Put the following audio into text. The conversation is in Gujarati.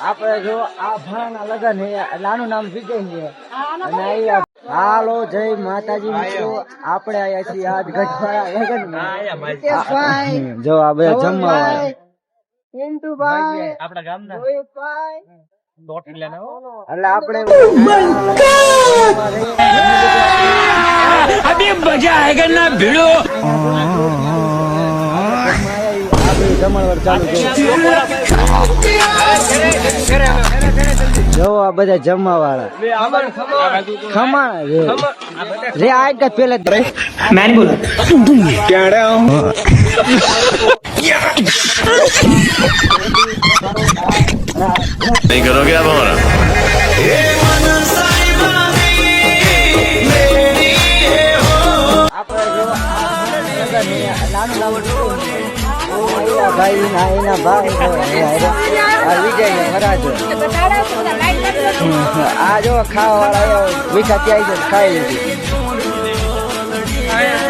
આપણે જો આ ભાણા લગન હે નાનું નામ વિજય છે અને અહીંયા હાલો જય માતાજી મિત્રો આપણે આયા છીએ આજ ગઢવાળા લગન જો આ બધા જમવા પિન્ટુભાઈ આપણા ગામના એટલે આપણે અભી મજા આયેગા ના ભીડો જમણવાર ચાલુ જો આ બધા જમવા વાળા ખમણ રે આજ કા પેલા મેન બોલો नहीं करोगे आप हमारा ભાઈ એના ભાઈ વિજય ફરાજો આ જો ખાવા વાળા વિખા ત્યાં ખાઈ લીધી